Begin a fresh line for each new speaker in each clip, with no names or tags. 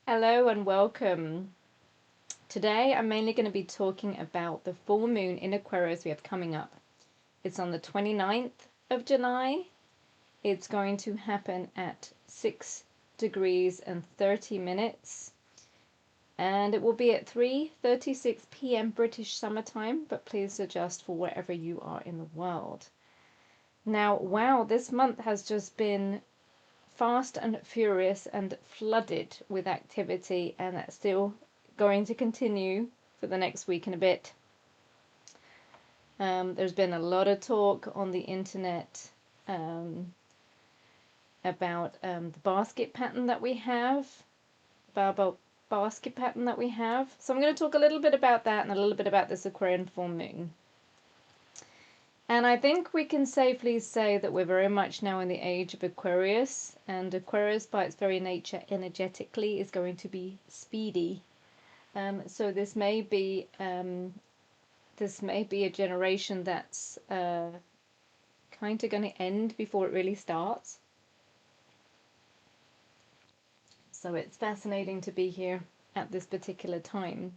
Hello and welcome. Today I'm mainly going to be talking about the full moon in Aquarius we have coming up. It's on the 29th of July. It's going to happen at 6 degrees and 30 minutes. And it will be at 3:36 p.m. British summertime, but please adjust for wherever you are in the world. Now, wow, this month has just been fast and furious and flooded with activity, and that's still going to continue for the next week and a bit. There's been a lot of talk on the internet about the basket pattern that we have, Barbault basket pattern that we have. So I'm going to talk a little bit about that and a little bit about this Aquarian full moon. And I think we can safely say that we're very much now in the age of Aquarius, and Aquarius by its very nature energetically is going to be speedy. So this may be a generation that's kind of going to end before it really starts. So it's fascinating to be here at this particular time.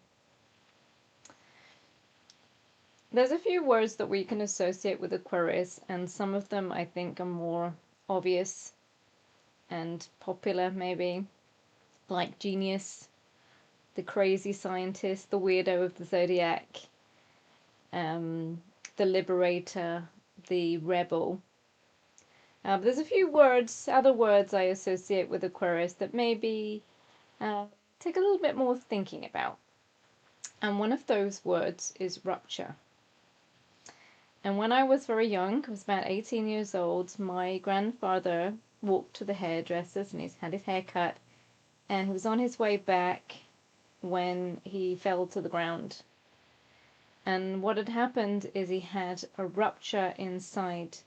There's a few words that we can associate with Aquarius, and some of them I think are more obvious and popular, maybe, like genius, the crazy scientist, the weirdo of the zodiac, the liberator, the rebel. But there's a few other words I associate with Aquarius that maybe take a little bit more thinking about. And one of those words is rupture. And when I was very young, I was about 18 years old, my grandfather walked to the hairdresser's and he had his hair cut, and he was on his way back when he fell to the ground. And what had happened is he had a rupture inside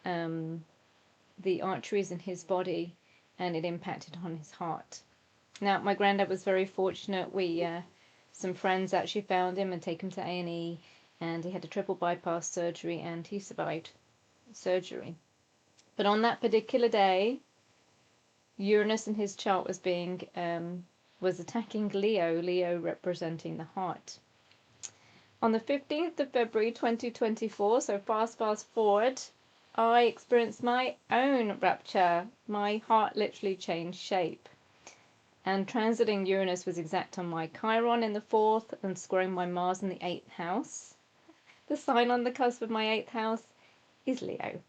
the arteries in his body, and it impacted on his heart. Now, my granddad was very fortunate. Some friends actually found him and take him to A&E, and he had a triple bypass surgery, and he survived surgery. But on that particular day, Uranus in his chart was attacking Leo representing the heart. On the 15th of February 2024, so fast forward, I experienced my own rupture. My heart literally changed shape. And transiting Uranus was exact on my Chiron in the 4th and squaring my Mars in the 8th house. The sign on the cusp of my 8th house is Leo.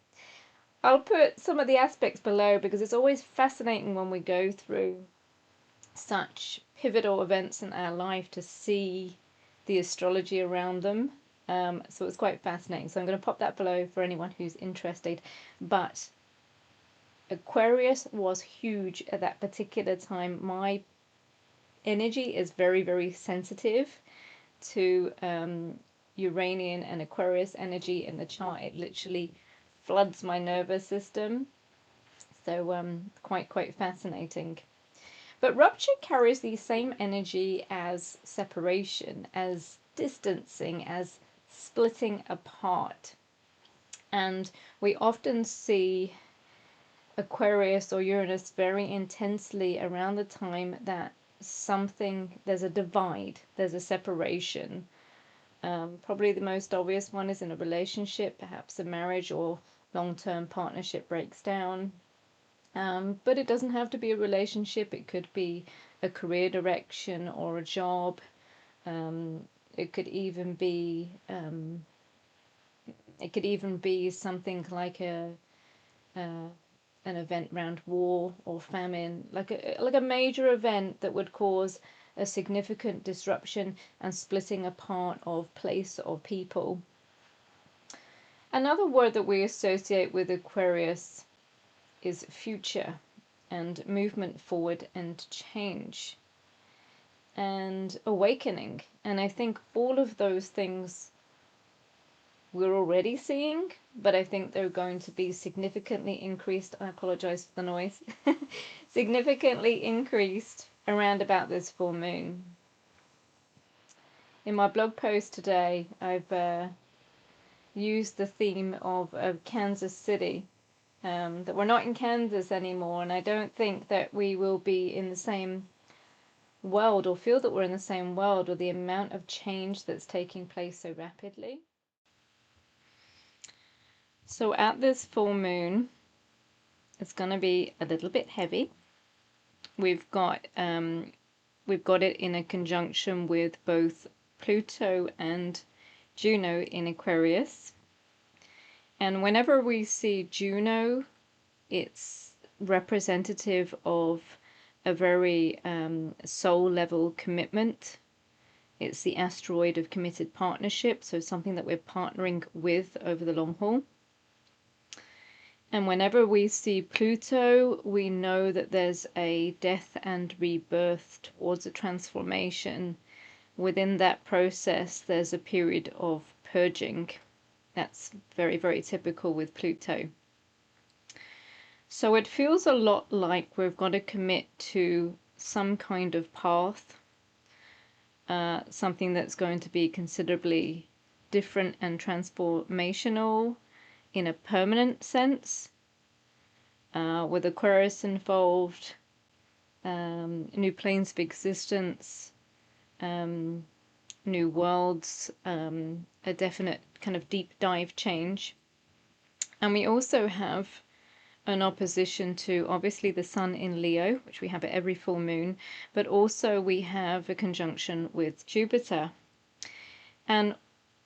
I'll put some of the aspects below because it's always fascinating when we go through such pivotal events in our life to see the astrology around them. So it's quite fascinating. So I'm going to pop that below for anyone who's interested. But Aquarius was huge at that particular time. My energy is very, very sensitive to Uranian and Aquarius energy in the chart. It literally floods my nervous system. So quite fascinating. But rupture carries the same energy as separation, as distancing, as splitting apart. And we often see Aquarius or Uranus very intensely around the time that there's a divide, there's a separation. Probably the most obvious one is in a relationship, perhaps a marriage or long-term partnership breaks down. But it doesn't have to be a relationship. It could be a career direction or a job. It could even be something like an event around war or famine, like a major event that would cause a significant disruption and splitting apart of place or people. Another word that we associate with Aquarius is future and movement forward and change and awakening. And I think all of those things we're already seeing, but I think they're going to be significantly increased. I apologize for the noise. Significantly increased around about this full moon. In my blog post today, I've used the theme of Kansas City, that we're not in Kansas anymore, and I don't think that we will be in the same world, or feel that we're in the same world, or the amount of change that's taking place so rapidly. So at this full moon, it's going to be a little bit heavy. We've got it in a conjunction with both Pluto and Juno in Aquarius. And whenever we see Juno, it's representative of a very soul level commitment. It's the asteroid of committed partnership, so something that we're partnering with over the long haul. And whenever we see Pluto, we know that there's a death and rebirth towards a transformation. Within that process, there's a period of purging. That's very, very typical with Pluto. So it feels a lot like we've got to commit to some kind of path, something that's going to be considerably different and transformational in a permanent sense, with Aquarius involved, new planes of existence, new worlds, a definite kind of deep dive change. And we also have an opposition to obviously the Sun in Leo, which we have at every full moon, but also we have a conjunction with Jupiter. And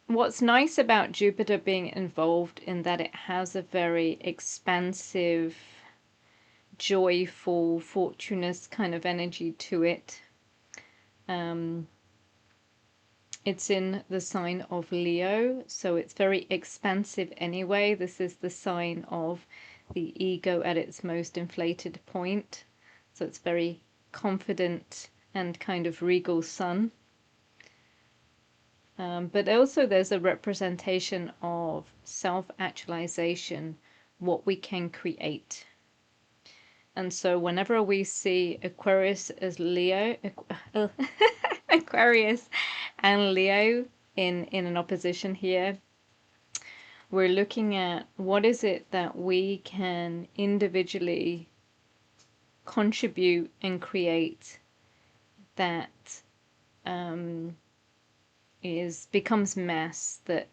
what's nice about Jupiter being involved in that it has a very expansive, joyful, fortuitous kind of energy to it. It's in the sign of Leo, so it's very expansive anyway. This is the sign of the ego at its most inflated point. So it's very confident and kind of regal sun. But also there's a representation of self-actualization, what we can create. And so whenever we see Aquarius as Leo, Aquarius and Leo in an opposition here, we're looking at what is it that we can individually contribute and create that becomes mass, that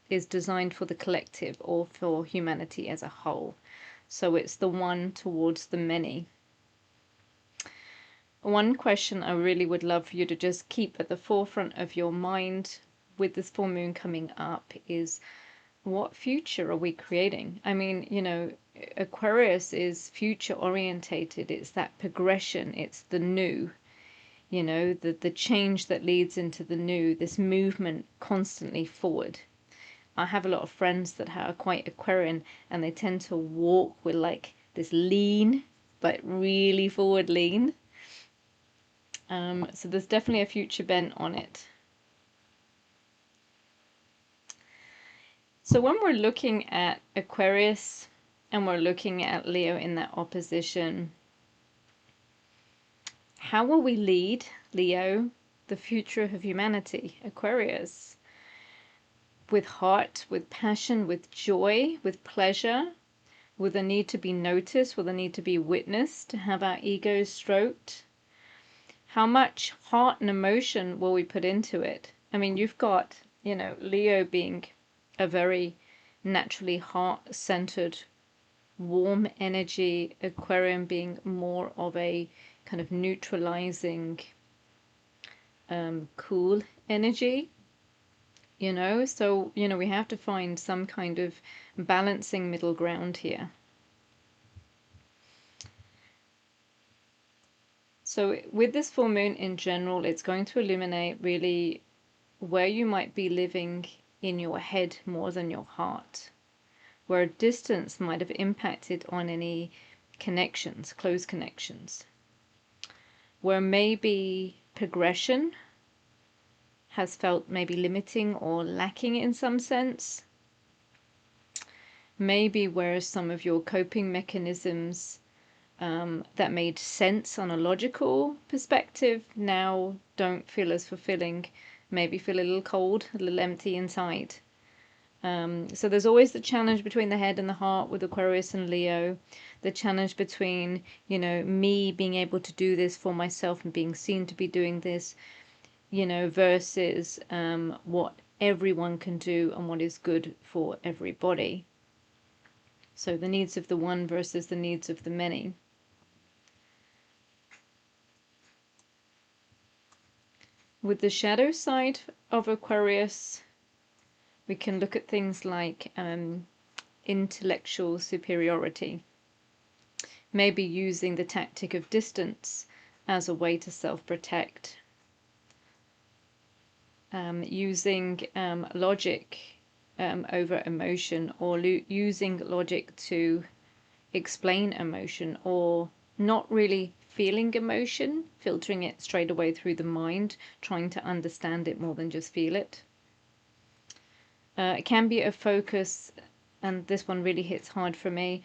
is designed for the collective or for humanity as a whole. So it's the one towards the many. One question I really would love for you to just keep at the forefront of your mind with this full moon coming up is, what future are we creating? I mean, you know, Aquarius is future orientated. It's that progression. It's the new, you know, the change that leads into the new, this movement constantly forward. I have a lot of friends that are quite Aquarian, and they tend to walk with like this lean, but really forward lean. So there's definitely a future bent on it. So when we're looking at Aquarius and we're looking at Leo in that opposition, how will we lead, Leo, the future of humanity, Aquarius? With heart, with passion, with joy, with pleasure, with a need to be noticed, with a need to be witnessed, to have our egos stroked. How much heart and emotion will we put into it? I mean, you've got, you know, Leo being a very naturally heart-centered, warm energy, Aquarium being more of a kind of neutralizing, cool energy, you know. So, you know, we have to find some kind of balancing middle ground here. So with this full moon in general, it's going to illuminate really where you might be living in your head more than your heart, where distance might have impacted on any connections, close connections, where maybe progression has felt maybe limiting or lacking in some sense, maybe where some of your coping mechanisms that made sense on a logical perspective now don't feel as fulfilling, maybe feel a little cold, a little empty inside. So there's always the challenge between the head and the heart with Aquarius and Leo. The challenge between, you know, me being able to do this for myself and being seen to be doing this, you know, versus what everyone can do and what is good for everybody. So the needs of the one versus the needs of the many. With the shadow side of Aquarius, we can look at things like intellectual superiority, maybe using the tactic of distance as a way to self-protect, using logic over emotion, or using logic to explain emotion, or not really feeling emotion, filtering it straight away through the mind, trying to understand it more than just feel it. It can be a focus, and this one really hits hard for me.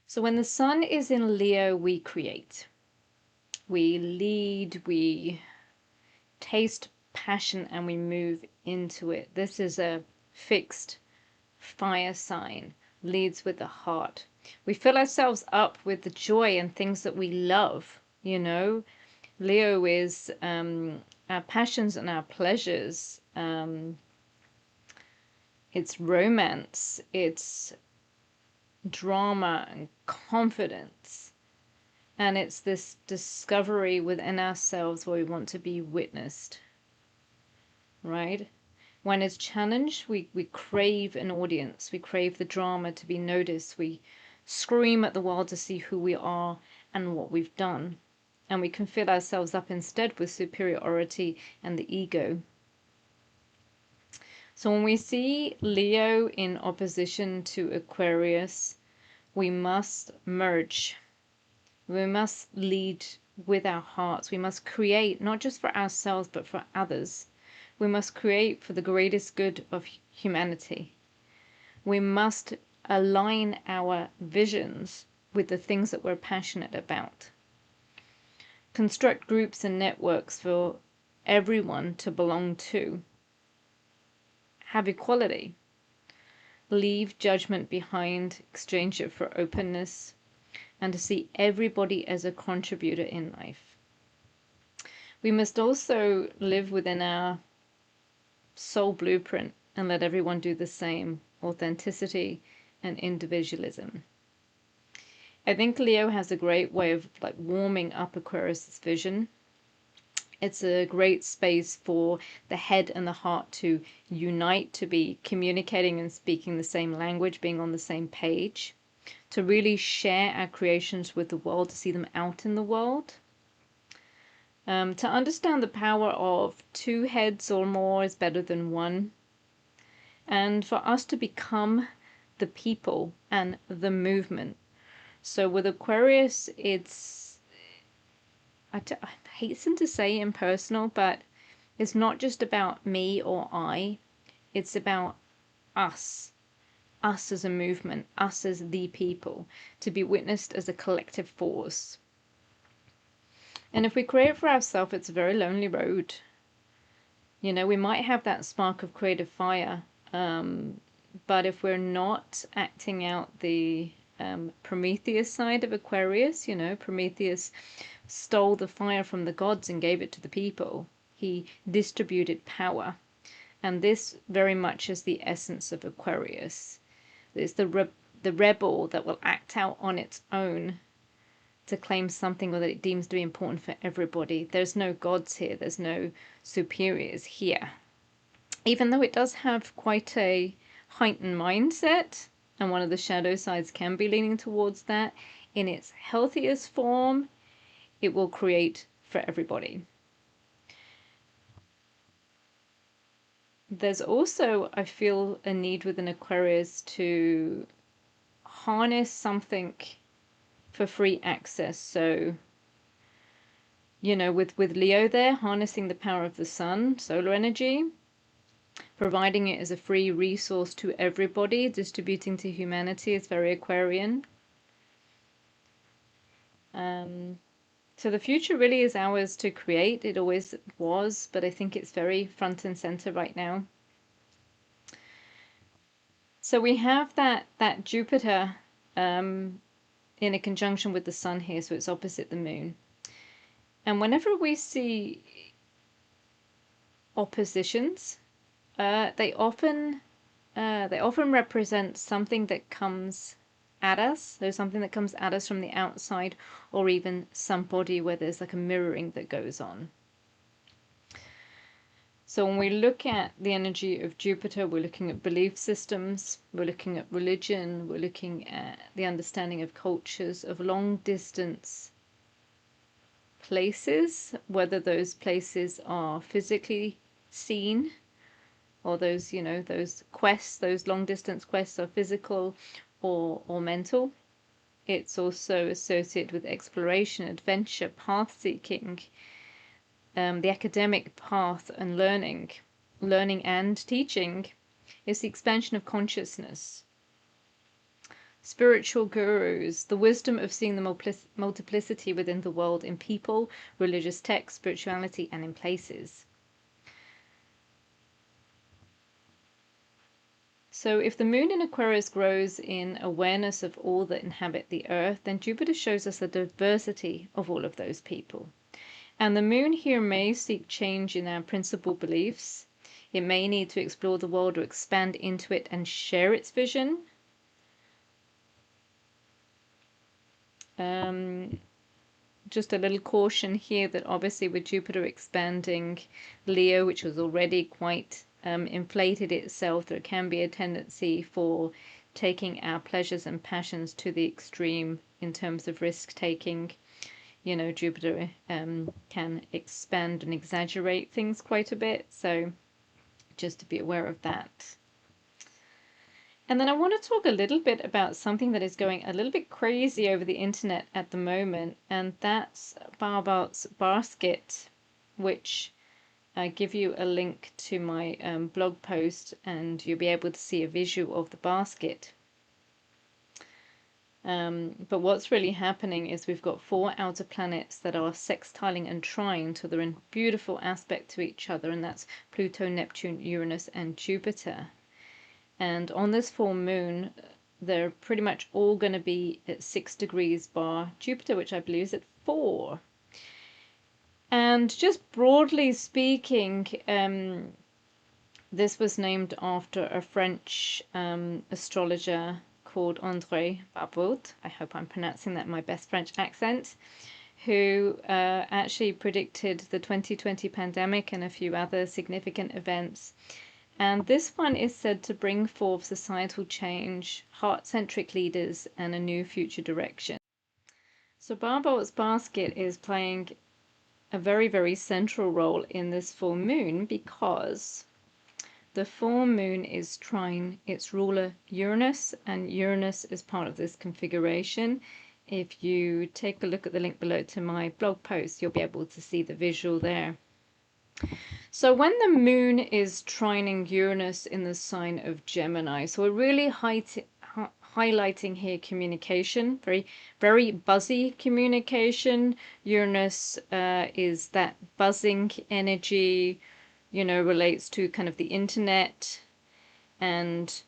So when the sun is in Leo, we create, we lead, we taste passion, and we move into it. This is a fixed fire sign, leads with the heart. We fill ourselves up with the joy and things that we love, you know. Leo is our passions and our pleasures. It's romance, it's drama and confidence. And it's this discovery within ourselves where we want to be witnessed, right? When it's challenged, we crave an audience. We crave the drama to be noticed. We scream at the world to see who we are and what we've done. And we can fill ourselves up instead with superiority and the ego. So when we see Leo in opposition to Aquarius, we must merge. We must lead with our hearts. We must create not just for ourselves, but for others. We must create for the greatest good of humanity. We must align our visions with the things that we're passionate about. Construct groups and networks for everyone to belong to. Have equality. Leave judgment behind, exchange it for openness, and to see everybody as a contributor in life. We must also live within our soul blueprint and let everyone do the same. Authenticity and individualism. I think Leo has a great way of like warming up Aquarius's vision. It's a great space for the head and the heart to unite, to be communicating and speaking the same language, being on the same page, to really share our creations with the world, to see them out in the world. To understand the power of two heads or more is better than one. And for us to become the people and the movement. So with Aquarius, it's, I hasten to say impersonal, but it's not just about me or I. It's about us. Us as a movement, us as the people, to be witnessed as a collective force. And if we create for ourselves, it's a very lonely road. You know, we might have that spark of creative fire, but if we're not acting out the Prometheus side of Aquarius, you know, Prometheus stole the fire from the gods and gave it to the people. He distributed power. And this very much is the essence of Aquarius. It's the rebel that will act out on its own to claim something or that it deems to be important for everybody. There's no gods here. There's no superiors here. Even though it does have quite a heightened mindset, and one of the shadow sides can be leaning towards that, in its healthiest form, it will create for everybody. There's also, I feel, a need within Aquarius to harness something for free access. So, you know, with Leo there, harnessing the power of the sun, solar energy, providing it as a free resource to everybody, distributing to humanity is very Aquarian. So the future really is ours to create. It always was, but I think it's very front and center right now. So we have that Jupiter in a conjunction with the sun here, so it's opposite the moon. And whenever we see oppositions, they often represent something that comes at us. There's something that comes at us from the outside, or even somebody where there's like a mirroring that goes on. So when we look at the energy of Jupiter, we're looking at belief systems, we're looking at religion, we're looking at the understanding of cultures, of long distance places, whether those places are physically seen, or those, you know, those quests, those long distance quests are physical or mental. It's also associated with exploration, adventure, path seeking, the academic path and learning and teaching. Is the expansion of consciousness. Spiritual gurus, the wisdom of seeing the multiplicity within the world in people, religious texts, spirituality, and in places. So if the moon in Aquarius grows in awareness of all that inhabit the earth, then Jupiter shows us the diversity of all of those people. And the moon here may seek change in our principal beliefs. It may need to explore the world or expand into it and share its vision. Just a little caution here that obviously with Jupiter expanding Leo, which was already quite inflated itself, there can be a tendency for taking our pleasures and passions to the extreme in terms of risk taking. You know, Jupiter can expand and exaggerate things quite a bit, so just to be aware of that. And then I want to talk a little bit about something that is going a little bit crazy over the internet at the moment, and that's Barbault's basket, which I give you a link to my blog post, and you'll be able to see a visual of the basket. But what's really happening is we've got 4 outer planets that are sextiling and trine, so they're in beautiful aspect to each other, and that's Pluto, Neptune, Uranus, and Jupiter. And on this full moon, they're pretty much all going to be at 6 degrees bar Jupiter, which I believe is at 4. And just broadly speaking, this was named after a French astrologer called Barbault. I hope I'm pronouncing that in my best French accent, who actually predicted the 2020 pandemic and a few other significant events. And this one is said to bring forth societal change, heart-centric leaders, and a new future direction. So Barbault's basket is playing a very, very central role in this full moon because the full moon is trine its ruler Uranus, and Uranus is part of this configuration. If you take a look at the link below to my blog post, you'll be able to see the visual there. So when the moon is trining Uranus in the sign of Gemini, so we're really highlighting here communication, very, very buzzy communication. Uranus is that buzzing energy, you know, relates to kind of the internet and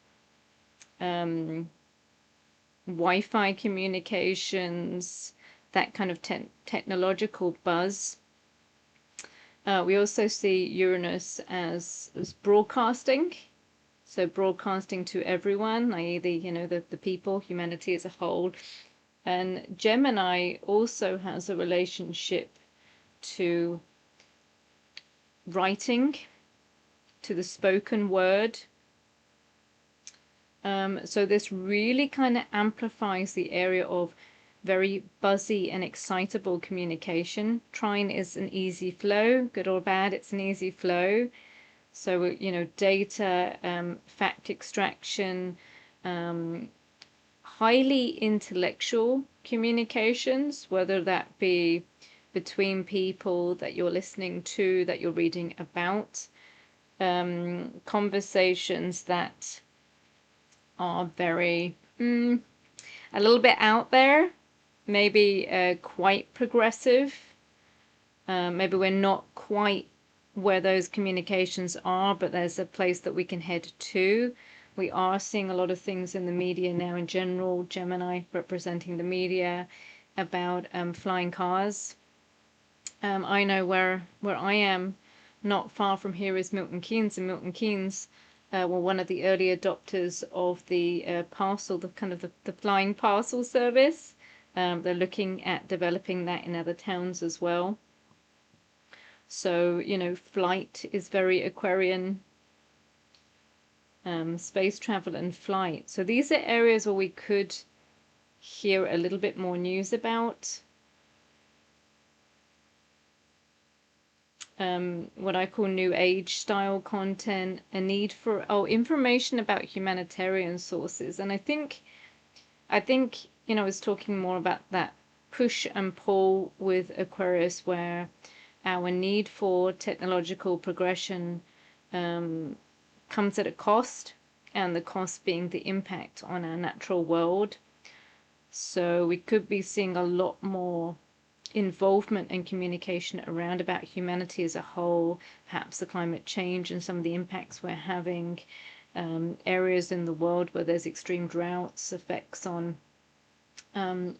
Wi-Fi communications, that kind of technological buzz. We also see Uranus as broadcasting, so broadcasting to everyone, i.e. the people, humanity as a whole. And Gemini also has a relationship to writing, to the spoken word. So this really kind of amplifies the area of very buzzy and excitable communication. Trine is an easy flow, good or bad, it's an easy flow. So, you know, data, fact extraction, highly intellectual communications, whether that be between people that you're listening to, that you're reading about, conversations that are very, a little bit out there, maybe quite progressive. Maybe we're not quite where those communications are, but there's a place that we can head to. We are seeing a lot of things in the media now in general, Gemini representing the media, about flying cars. I know where I am, not far from here, is Milton Keynes, and Milton Keynes were one of the early adopters of the parcel, the kind of the flying parcel service. They're looking at developing that in other towns as well. So, you know, flight is very Aquarian, space travel and flight. So these are areas where we could hear a little bit more news about. What I call new age style content, a need for information about humanitarian sources. And I think, you know, I was talking more about that push and pull with Aquarius, where our need for technological progression comes at a cost, and the cost being the impact on our natural world. So we could be seeing a lot more involvement and communication around about humanity as a whole, perhaps the climate change and some of the impacts we're having, areas in the world where there's extreme droughts, effects on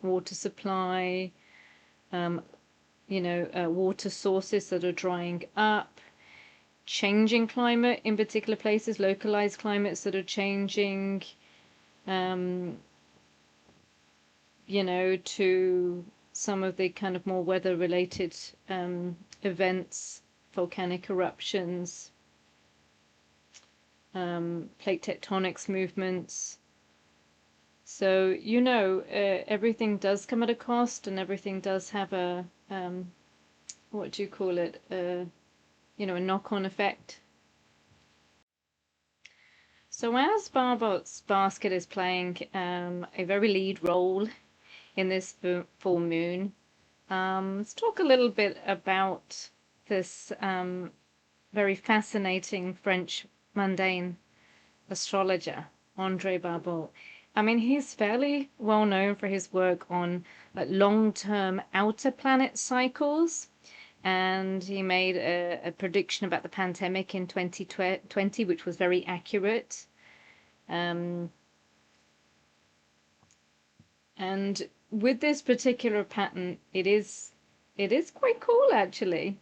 water supply, you know, water sources that are drying up, changing climate in particular places, localized climates that are changing, you know, to some of the kind of more weather-related events, volcanic eruptions, plate tectonics movements. So, you know, everything does come at a cost, and everything does have a, what do you call it, you know, a knock-on effect. So as Barbault's basket is playing a very lead role in this full moon, let's talk a little bit about this very fascinating French mundane astrologer, André Barbault. I mean, he's fairly well known for his work on like long-term outer planet cycles, and he made a prediction about the pandemic in 2020, which was very accurate. And with this particular pattern, it is quite cool, actually.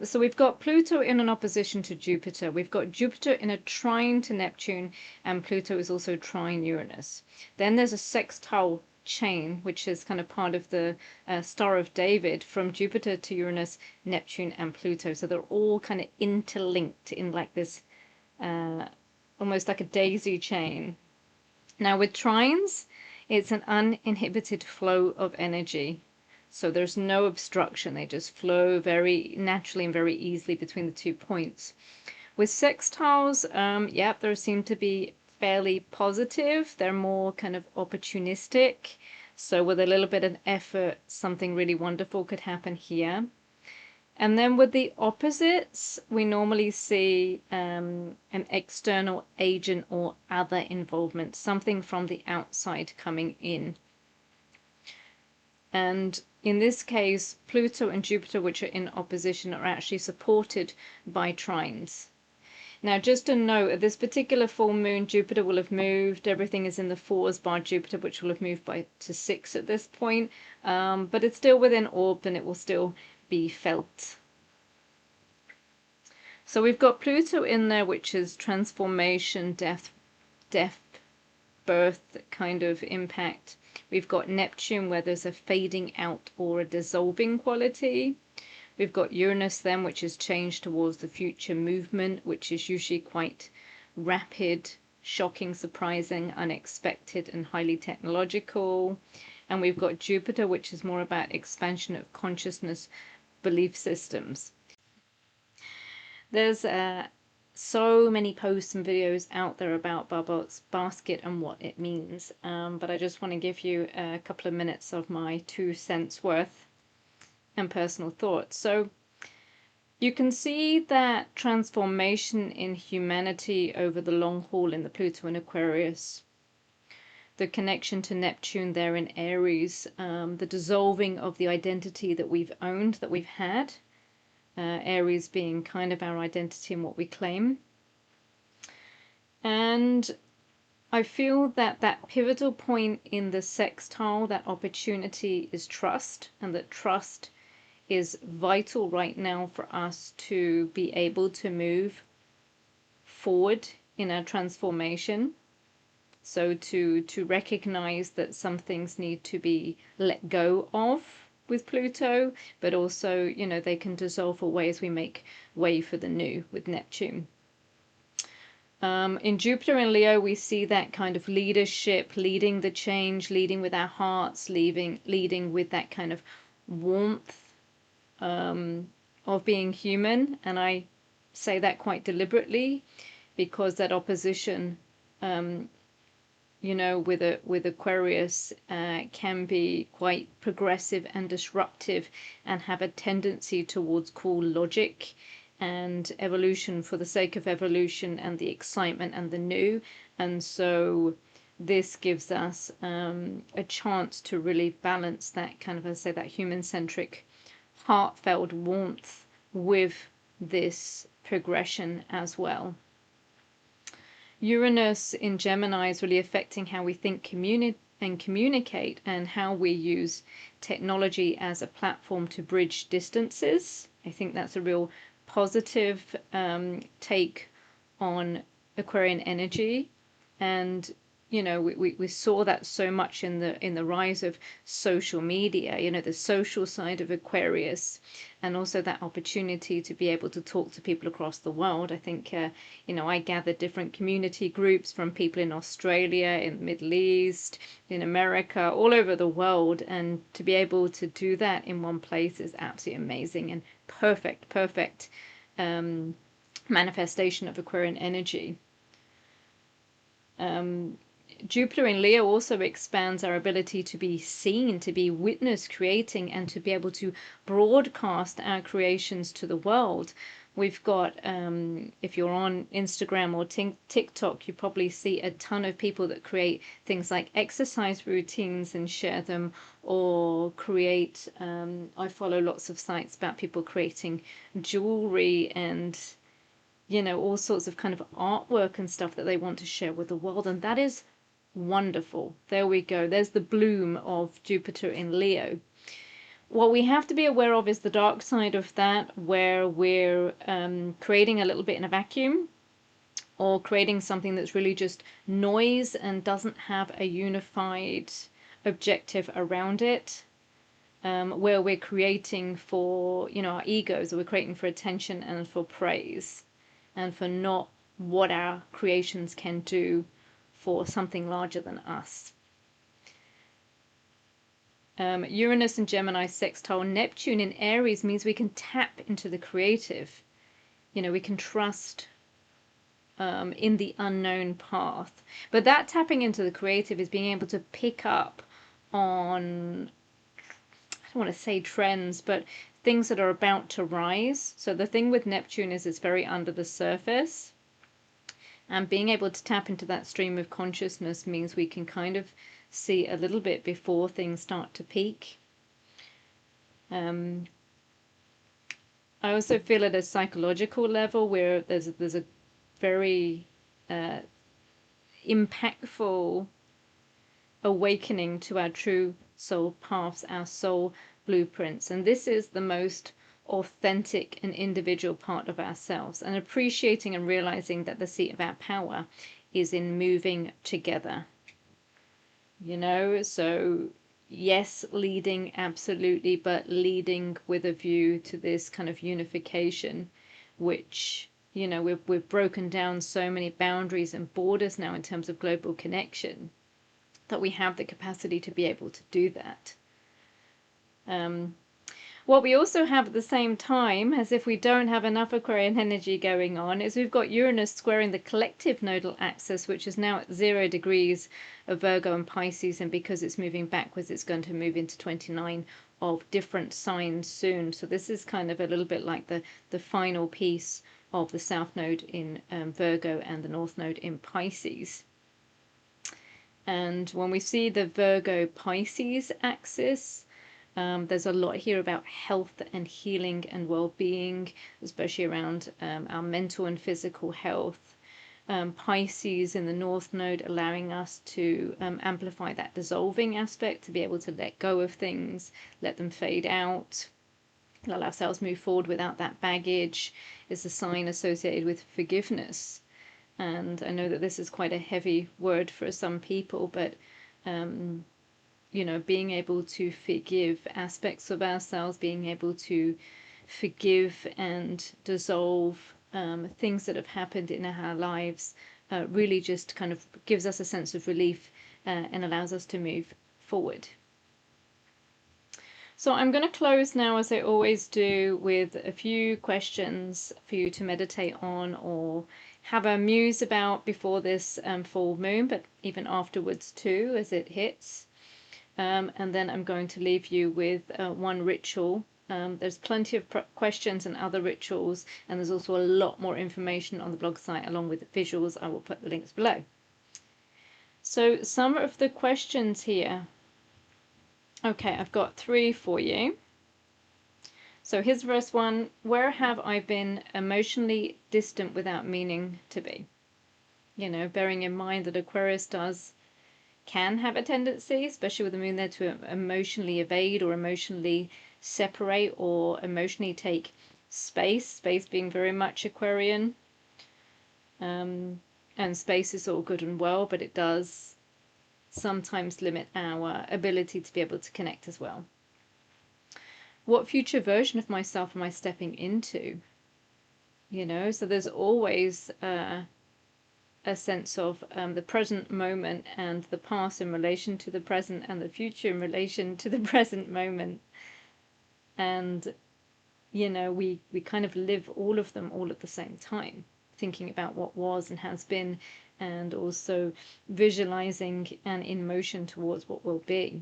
So we've got Pluto in an opposition to Jupiter. We've got Jupiter in a trine to Neptune, and Pluto is also trine Uranus. Then there's a sextile chain, which is kind of part of the Star of David, from Jupiter to Uranus, Neptune, and Pluto. So they're all kind of interlinked in like this almost like a daisy chain. Now with trines, it's an uninhibited flow of energy. So there's no obstruction. They just flow very naturally and very easily between the 2 points. With sextiles, yep, they seem to be fairly positive. They're more kind of opportunistic. So with a little bit of effort, something really wonderful could happen here. And then with the opposites, we normally see an external agent or other involvement, something from the outside coming in. And in this case, Pluto and Jupiter, which are in opposition, are actually supported by trines. Now, just a note, at this particular full moon, Jupiter will have moved. Everything is in the 4s bar Jupiter, which will have moved to 6 at this point. But it's still within orb, and it will still be felt. So we've got Pluto in there, which is transformation, death, birth kind of impact. We've got Neptune, where there's a fading out or a dissolving quality. We've got Uranus then, which is change towards the future movement, which is usually quite rapid, shocking, surprising, unexpected, and highly technological. And we've got Jupiter, which is more about expansion of consciousness, belief systems. There's so many posts and videos out there about Barbault's basket and what it means, but I just want to give you a couple of minutes of my 2 cents worth and personal thoughts. So you can see that transformation in humanity over the long haul in the Pluto and Aquarius, the connection to Neptune there in Aries, the dissolving of the identity that we've owned, that we've had, Aries being kind of our identity and what we claim. And I feel that that pivotal point in the sextile, that opportunity, is trust, and that trust is vital right now for us to be able to move forward in our transformation. So to recognize that some things need to be let go of with Pluto, but also, you know, they can dissolve away as we make way for the new with Neptune. In Jupiter and Leo, we see that kind of leadership, leading the change, leading with our hearts, leading with that kind of warmth of being human. And I say that quite deliberately because that opposition, you know, with Aquarius can be quite progressive and disruptive and have a tendency towards cool logic and evolution for the sake of evolution and the excitement and the new. And so this gives us a chance to really balance that kind of, I say, that human-centric, heartfelt warmth with this progression as well. Uranus in Gemini is really affecting how we think, communicate, and how we use technology as a platform to bridge distances. I think that's a real positive take on Aquarian energy. And you know, we saw that so much in the rise of social media, you know, the social side of Aquarius, and also that opportunity to be able to talk to people across the world. I think, you know, I gathered different community groups from people in Australia, in the Middle East, in America, all over the world, and to be able to do that in one place is absolutely amazing and perfect manifestation of Aquarian energy. Jupiter in Leo also expands our ability to be seen, to be witnessed, creating, and to be able to broadcast our creations to the world. We've got, if you're on Instagram or TikTok, you probably see a ton of people that create things like exercise routines and share them, or create, I follow lots of sites about people creating jewelry and, you know, all sorts of kind of artwork and stuff that they want to share with the world. And that is wonderful. There we go. There's the bloom of Jupiter in Leo. What we have to be aware of is the dark side of that, where we're creating a little bit in a vacuum, or creating something that's really just noise and doesn't have a unified objective around it, where we're creating for, you know, our egos, or we're creating for attention and for praise, and for not what our creations can do for something larger than us. Uranus and Gemini sextile Neptune in Aries means we can tap into the creative. You know, we can trust in the unknown path. But that tapping into the creative is being able to pick up on, I don't want to say trends, but things that are about to rise. So the thing with Neptune is it's very under the surface. And being able to tap into that stream of consciousness means we can kind of see a little bit before things start to peak. I also feel at a psychological level where there's a very impactful awakening to our true soul paths, our soul blueprints. And this is the most authentic and individual part of ourselves, and appreciating and realizing that the seat of our power is in moving together. You know, so yes, leading, absolutely, but leading with a view to this kind of unification, which, you know, we've broken down so many boundaries and borders now in terms of global connection, that we have the capacity to be able to do that. What we also have at the same time, as if we don't have enough Aquarian energy going on, is we've got Uranus squaring the collective nodal axis, which is now at 0 degrees of Virgo and Pisces, and because it's moving backwards, it's going to move into 29 of different signs soon. So this is kind of a little bit like the final piece of the South Node in Virgo and the North Node in Pisces. And when we see the Virgo-Pisces axis, there's a lot here about health and healing and well-being, especially around our mental and physical health. Pisces in the North Node allowing us to amplify that dissolving aspect, to be able to let go of things, let them fade out, let ourselves move forward without that baggage, is a sign associated with forgiveness. And I know that this is quite a heavy word for some people, but you know, being able to forgive aspects of ourselves, being able to forgive and dissolve things that have happened in our lives, really just kind of gives us a sense of relief and allows us to move forward. So I'm going to close now, as I always do, with a few questions for you to meditate on or have a muse about before this full moon, but even afterwards too, as it hits. And then I'm going to leave you with one ritual. There's plenty of questions and other rituals, and there's also a lot more information on the blog site along with the visuals. I will put the links below. So some of the questions here. Okay, I've got 3 for you. So here's the first one. Where have I been emotionally distant without meaning to be? You know, bearing in mind that Aquarius can have a tendency, especially with the moon there, to emotionally evade or emotionally separate or emotionally take space being very much Aquarian. And space is all good and well, but it does sometimes limit our ability to be able to connect as well. What future version of myself am I stepping into? You know, so there's always a sense of the present moment and the past in relation to the present, and the future in relation to the present moment. And, you know, we kind of live all of them all at the same time, thinking about what was and has been, and also visualizing and in motion towards what will be.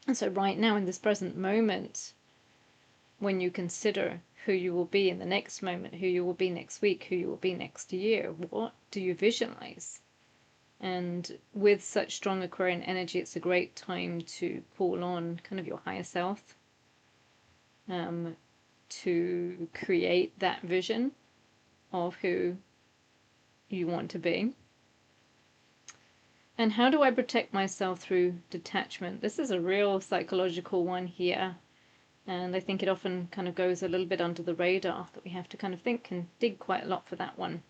And so right now in this present moment, when you consider who you will be in the next moment, who you will be next week, who you will be next year, what do you visualize? And with such strong Aquarian energy, it's a great time to call on kind of your higher self, to create that vision of who you want to be. And how do I protect myself through detachment? This is a real psychological one here. And I think it often kind of goes a little bit under the radar, that we have to kind of think and dig quite a lot for that one.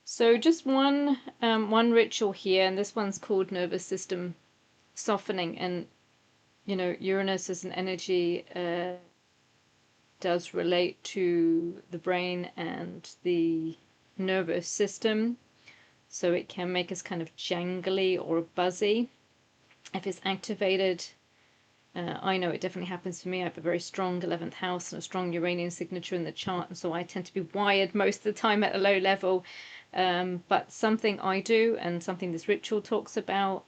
So just one ritual here, and this one's called nervous system softening. And Uranus as an energy does relate to the brain and the nervous system. So it can make us kind of jangly or buzzy if it's activated. I know it definitely happens for me. I have a very strong 11th house and a strong Uranian signature in the chart, and so I tend to be wired most of the time at a low level. But something I do and something this ritual talks about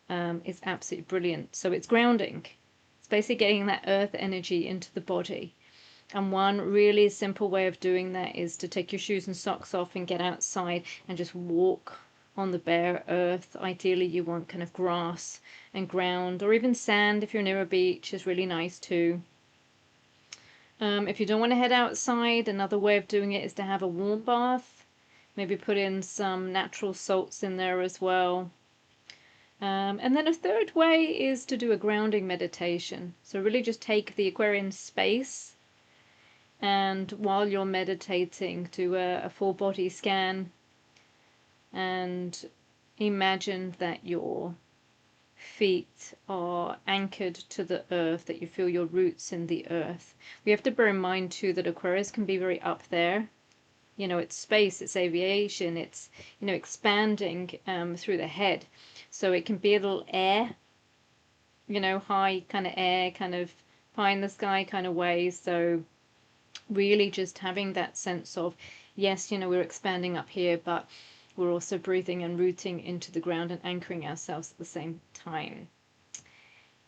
is absolutely brilliant. So it's grounding. It's basically getting that earth energy into the body. And one really simple way of doing that is to take your shoes and socks off and get outside and just walk on the bare earth. Ideally, you want kind of grass and ground, or even sand if you're near a beach is really nice too. If you don't want to head outside, another way of doing it is to have a warm bath. Maybe put in some natural salts in there as well. And then a third way is to do a grounding meditation. So really just take the Aquarian space, and while you're meditating, do a full body scan and imagine that your feet are anchored to the earth, that you feel your roots in the earth. We have to bear in mind too that Aquarius can be very up there. It's space, it's aviation, it's expanding through the head. So it can be a little air, high kind of air, kind of pie in the sky kind of way. So really just having that sense of, yes, we're expanding up here, but we're also breathing and rooting into the ground and anchoring ourselves at the same time.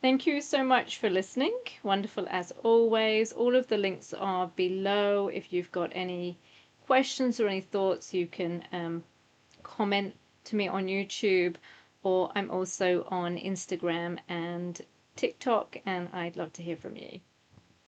Thank you so much for listening. Wonderful as always. All of the links are below. If you've got any questions or any thoughts, you can comment to me on YouTube, or I'm also on Instagram and TikTok, and I'd love to hear from you.